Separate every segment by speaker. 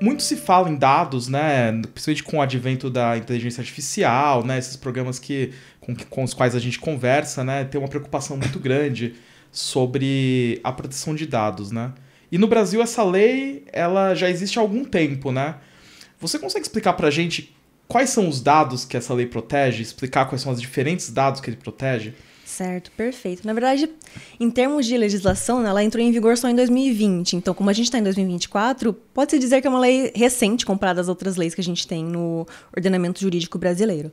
Speaker 1: muito se fala em dados, né? Principalmente com o advento da inteligência artificial, né? Esses programas com os quais a gente conversa, né? Tem uma preocupação muito grande sobre a proteção de dados, né? E no Brasil essa lei, ela já existe há algum tempo, né? Você consegue explicar pra gente quais são os dados que essa lei protege? Explicar quais são os diferentes dados que ele protege?
Speaker 2: Certo, perfeito. Na verdade, em termos de legislação, ela entrou em vigor só em 2020. Então, como a gente está em 2024, pode-se dizer que é uma lei recente comparada às outras leis que a gente tem no ordenamento jurídico brasileiro.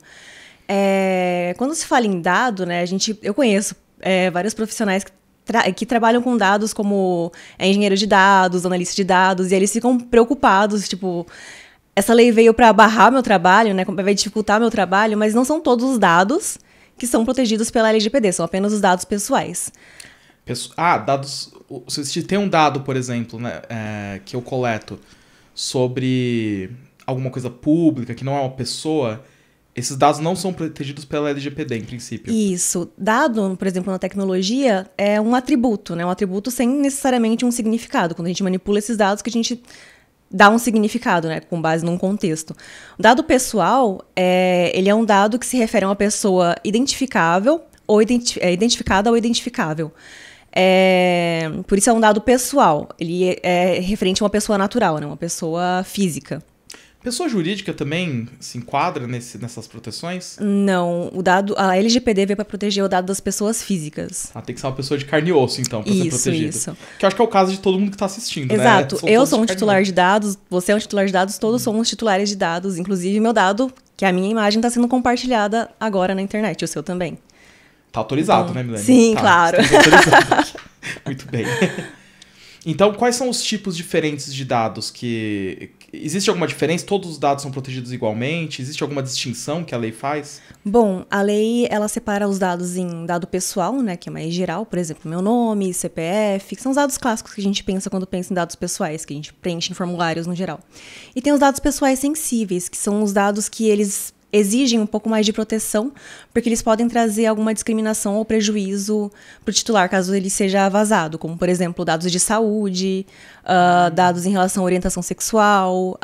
Speaker 2: Quando se fala em dado, né, eu conheço vários profissionais que trabalham com dados como engenheiro de dados, analista de dados, e eles ficam preocupados, tipo, essa lei veio para barrar meu trabalho, né, vai dificultar meu trabalho, mas não são todos os dados que são protegidos pela LGPD, são apenas os dados pessoais.
Speaker 1: Dados... Se tem um dado, por exemplo, né, que eu coleto sobre alguma coisa pública, que não é uma pessoa, esses dados não são protegidos pela LGPD, em princípio.
Speaker 2: Isso. Dado, por exemplo, na tecnologia, é um atributo, né? Um atributo sem necessariamente um significado. Quando a gente manipula esses dados, que a gente dá um significado, né? Com base num contexto. O dado pessoal, ele é um dado que se refere a uma pessoa identificável, ou identificada ou identificável. Por isso é um dado pessoal. Ele é referente a uma pessoa natural, né? Uma pessoa física.
Speaker 1: Pessoa jurídica também se enquadra nessas proteções?
Speaker 2: Não, a LGPD veio para proteger o dado das pessoas físicas.
Speaker 1: Tem que ser uma pessoa de carne e osso, então, para ser protegida. Isso. Que eu acho que é o caso de todo mundo que está assistindo,
Speaker 2: Exato.
Speaker 1: né?
Speaker 2: Eu sou um titular de dados, você é um titular de dados, todos somos titulares de dados. Inclusive, meu dado, que é a minha imagem, está sendo compartilhada agora na internet, o seu também.
Speaker 1: Tá autorizado, né, Milene?
Speaker 2: Sim, claro.
Speaker 1: Muito bem. Então, quais são os tipos diferentes de dados que... Existe alguma diferença? Todos os dados são protegidos igualmente? Existe alguma distinção que a lei faz?
Speaker 2: Bom, a lei, ela separa os dados em dado pessoal, né, que é mais geral, por exemplo, meu nome, CPF, que são os dados clássicos que a gente pensa quando pensa em dados pessoais, que a gente preenche em formulários no geral. E tem os dados pessoais sensíveis, que são os dados que eles exigem um pouco mais de proteção, porque eles podem trazer alguma discriminação ou prejuízo para o titular, caso ele seja vazado, como, por exemplo, dados de saúde, dados em relação à orientação sexual,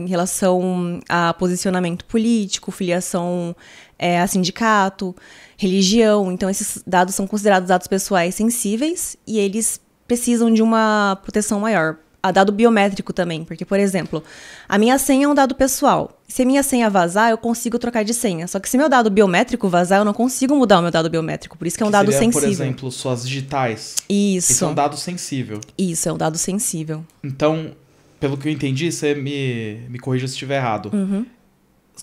Speaker 2: em relação a posicionamento político, filiação a sindicato, religião. Então, esses dados são considerados dados pessoais sensíveis e eles precisam de uma proteção maior. Dado biométrico também, porque, por exemplo, a minha senha é um dado pessoal. Se a minha senha vazar, eu consigo trocar de senha. Só que se meu dado biométrico vazar, eu não consigo mudar o meu dado biométrico. Por isso que é um dado sensível.
Speaker 1: Por exemplo, suas digitais.
Speaker 2: Isso.
Speaker 1: Esse é um dado sensível.
Speaker 2: Isso, é um dado sensível.
Speaker 1: Então, pelo que eu entendi, você me corrija se estiver errado.
Speaker 2: Uhum.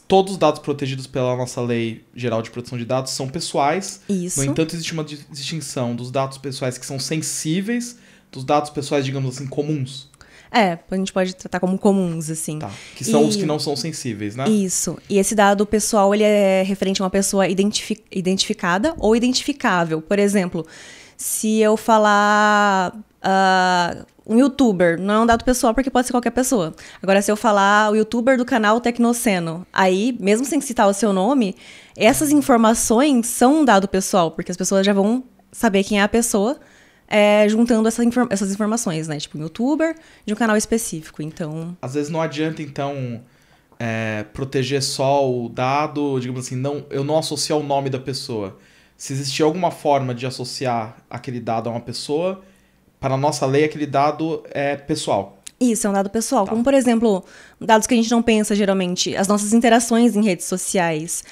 Speaker 1: Todos os dados protegidos pela nossa Lei Geral de Proteção de Dados são pessoais.
Speaker 2: Isso.
Speaker 1: No entanto, existe uma distinção dos dados pessoais que são sensíveis dos dados pessoais, digamos assim, comuns.
Speaker 2: A gente pode tratar como comuns, assim.
Speaker 1: Tá, que são os que não são sensíveis, né?
Speaker 2: Isso. E esse dado pessoal, ele é referente a uma pessoa identificada ou identificável. Por exemplo, se eu falar um youtuber, não é um dado pessoal porque pode ser qualquer pessoa. Agora, se eu falar o youtuber do canal Tecnoceno, aí, mesmo sem citar o seu nome, essas informações são um dado pessoal, porque as pessoas já vão saber quem é a pessoa, juntando essas informações, né? Tipo, um youtuber de um canal específico, então...
Speaker 1: Às vezes não adianta, então, proteger só o dado, digamos assim, eu não associar o nome da pessoa. Se existir alguma forma de associar aquele dado a uma pessoa, para a nossa lei, aquele dado é pessoal.
Speaker 2: Isso, é um dado pessoal.
Speaker 1: Tá.
Speaker 2: Como, por exemplo, dados que a gente não pensa, geralmente, as nossas interações em redes sociais.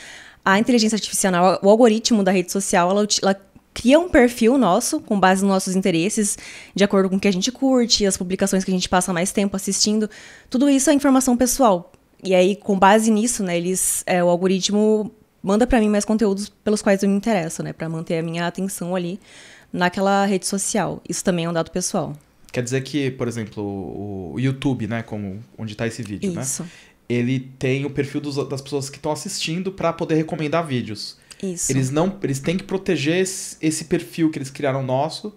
Speaker 2: A inteligência artificial, o algoritmo da rede social, ela cria um perfil nosso, com base nos nossos interesses, de acordo com o que a gente curte, as publicações que a gente passa mais tempo assistindo. Tudo isso é informação pessoal. E aí, com base nisso, né, o algoritmo manda para mim mais conteúdos pelos quais eu me interesso, né, para manter a minha atenção ali naquela rede social. Isso também é um dado pessoal.
Speaker 1: Quer dizer que, por exemplo, o YouTube, né, onde está esse vídeo,
Speaker 2: Isso.
Speaker 1: né? Ele tem o perfil das pessoas que estão assistindo para poder recomendar vídeos.
Speaker 2: Isso.
Speaker 1: Eles têm que proteger esse perfil que eles criaram nosso,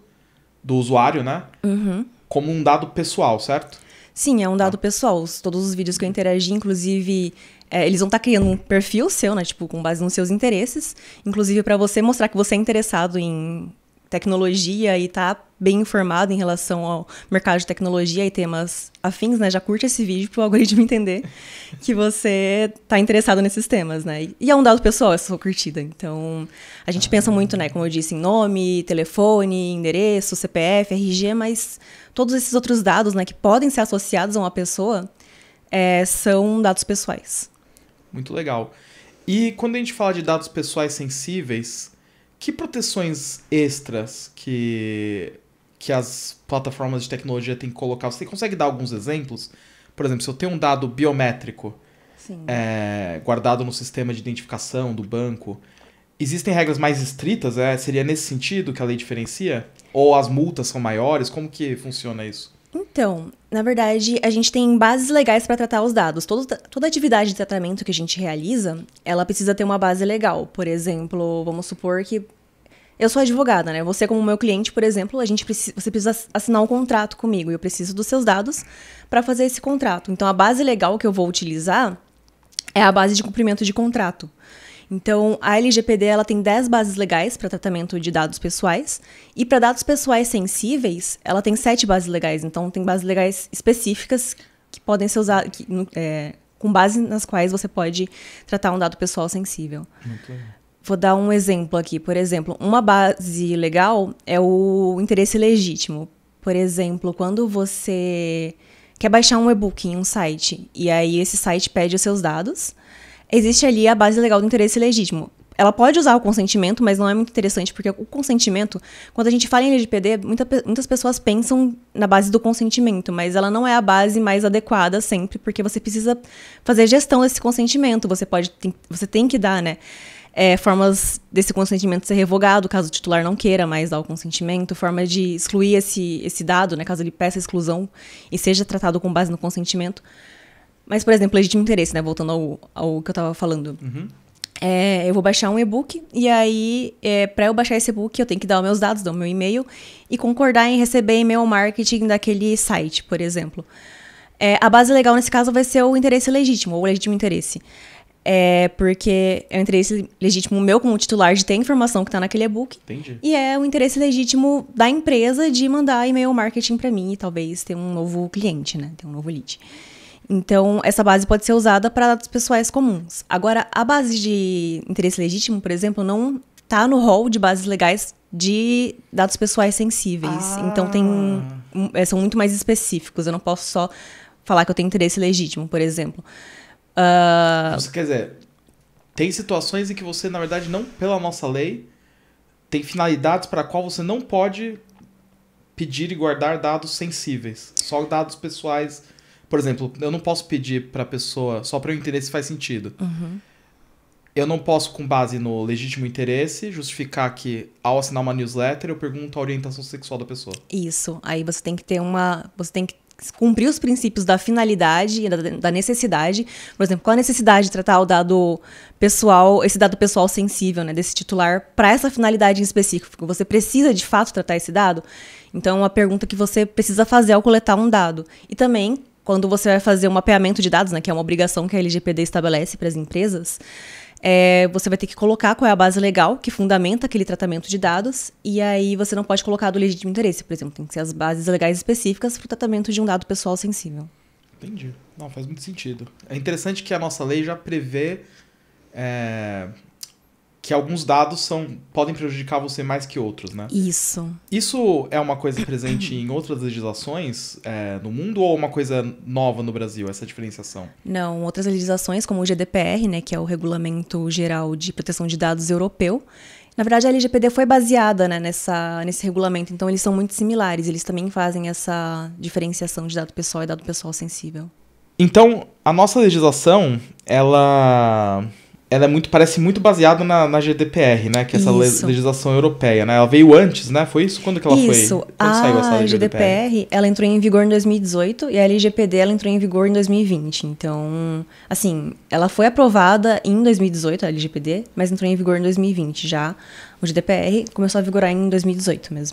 Speaker 1: do usuário, né?
Speaker 2: Uhum.
Speaker 1: Como um dado pessoal, certo?
Speaker 2: Sim, é um dado pessoal. Todos os vídeos que eu interagi, inclusive, eles vão estar criando um perfil seu, né? Tipo, com base nos seus interesses. Inclusive, para você mostrar que você é interessado em tecnologia e tá bem informado em relação ao mercado de tecnologia e temas afins, né? Já curte esse vídeo para o algoritmo entender que você tá interessado nesses temas, né? E é um dado pessoal essa sua curtida. Então, a gente pensa muito, né? Como eu disse, em nome, telefone, endereço, CPF, RG, mas todos esses outros dados, né? Que podem ser associados a uma pessoa são dados pessoais.
Speaker 1: Muito legal. E quando a gente fala de dados pessoais sensíveis, que proteções extras que as plataformas de tecnologia têm que colocar? Você consegue dar alguns exemplos? Por exemplo, se eu tenho um dado biométrico guardado no sistema de identificação do banco, existem regras mais estritas? Seria nesse sentido que a lei diferencia? Ou as multas são maiores? Como que funciona isso?
Speaker 2: Então, na verdade, a gente tem bases legais para tratar os dados. Toda atividade de tratamento que a gente realiza, ela precisa ter uma base legal. Por exemplo, vamos supor que eu sou advogada, né? Você, como meu cliente, por exemplo, você precisa assinar um contrato comigo e eu preciso dos seus dados para fazer esse contrato. Então, a base legal que eu vou utilizar é a base de cumprimento de contrato. Então, a LGPD ela tem 10 bases legais para tratamento de dados pessoais e para dados pessoais sensíveis, ela tem 7 bases legais. Então, tem bases legais específicas que podem ser usadas, com base nas quais você pode tratar um dado pessoal sensível.
Speaker 1: Muito legal.
Speaker 2: Vou dar um exemplo aqui. Por exemplo, uma base legal é o interesse legítimo. Por exemplo, quando você quer baixar um e-book em um site e aí esse site pede os seus dados, existe ali a base legal do interesse legítimo. Ela pode usar o consentimento, mas não é muito interessante, porque o consentimento, quando a gente fala em LGPD, muitas pessoas pensam na base do consentimento, mas ela não é a base mais adequada sempre, porque você precisa fazer gestão desse consentimento. Você tem que dar, né? Formas desse consentimento ser revogado, caso o titular não queira mais dar o consentimento, forma de excluir esse dado, né? Caso ele peça a exclusão e seja tratado com base no consentimento. Mas, por exemplo, legítimo interesse, né? Voltando ao que eu estava falando.
Speaker 1: Uhum.
Speaker 2: Eu vou baixar um e-book e aí, para eu baixar esse e-book, eu tenho que dar os meus dados, dar o meu e-mail e concordar em receber e-mail marketing daquele site, por exemplo. A base legal, nesse caso, vai ser o interesse legítimo, ou o legítimo interesse. Porque é o interesse legítimo meu como titular de ter a informação que está naquele e-book.
Speaker 1: Entendi.
Speaker 2: E é o interesse legítimo da empresa de mandar e-mail marketing para mim e talvez ter um novo cliente, né? Ter um novo lead. Então, essa base pode ser usada para dados pessoais comuns. Agora, a base de interesse legítimo, por exemplo, não está no rol de bases legais de dados pessoais sensíveis. Então, são muito mais específicos. Eu não posso só falar que eu tenho interesse legítimo, por exemplo.
Speaker 1: Você quer dizer, tem situações em que você, na verdade, não, pela nossa lei, tem finalidades para a qual você não pode pedir e guardar dados sensíveis. Só dados pessoais. Por exemplo, eu não posso pedir para a pessoa, só para eu entender se faz sentido. Uhum. Eu não posso, com base no legítimo interesse, justificar que, ao assinar uma newsletter, eu pergunto a orientação sexual da pessoa.
Speaker 2: Isso. Aí você tem que ter você tem que cumprir os princípios da finalidade e da necessidade. Por exemplo, qual a necessidade de tratar o dado pessoal, esse dado pessoal sensível, né, desse titular, para essa finalidade em específico? Você precisa, de fato, tratar esse dado? Então, é uma pergunta que você precisa fazer ao coletar um dado. E também, quando você vai fazer um mapeamento de dados, né, que é uma obrigação que a LGPD estabelece para as empresas, você vai ter que colocar qual é a base legal que fundamenta aquele tratamento de dados, e aí você não pode colocar do legítimo interesse, por exemplo. Tem que ser as bases legais específicas para o tratamento de um dado pessoal sensível.
Speaker 1: Entendi. Não, faz muito sentido. É interessante que a nossa lei já prevê que alguns dados podem prejudicar você mais que outros, né?
Speaker 2: Isso.
Speaker 1: Isso é uma coisa presente em outras legislações no mundo ou uma coisa nova no Brasil, essa diferenciação?
Speaker 2: Não, outras legislações, como o GDPR, né, que é o Regulamento Geral de Proteção de Dados Europeu. Na verdade, a LGPD foi baseada, né, nesse regulamento, então eles são muito similares. Eles também fazem essa diferenciação de dado pessoal e dado pessoal sensível.
Speaker 1: Então, a nossa legislação, ela parece muito baseada na GDPR, né? Que é essa legislação europeia, né? Ela veio antes, né? Foi isso? Quando que ela foi?
Speaker 2: Isso. A GDPR, ela entrou em vigor em 2018 e a LGPD, ela entrou em vigor em 2020. Então, assim, ela foi aprovada em 2018, a LGPD, mas entrou em vigor em 2020 já. O GDPR começou a vigorar em 2018 mesmo.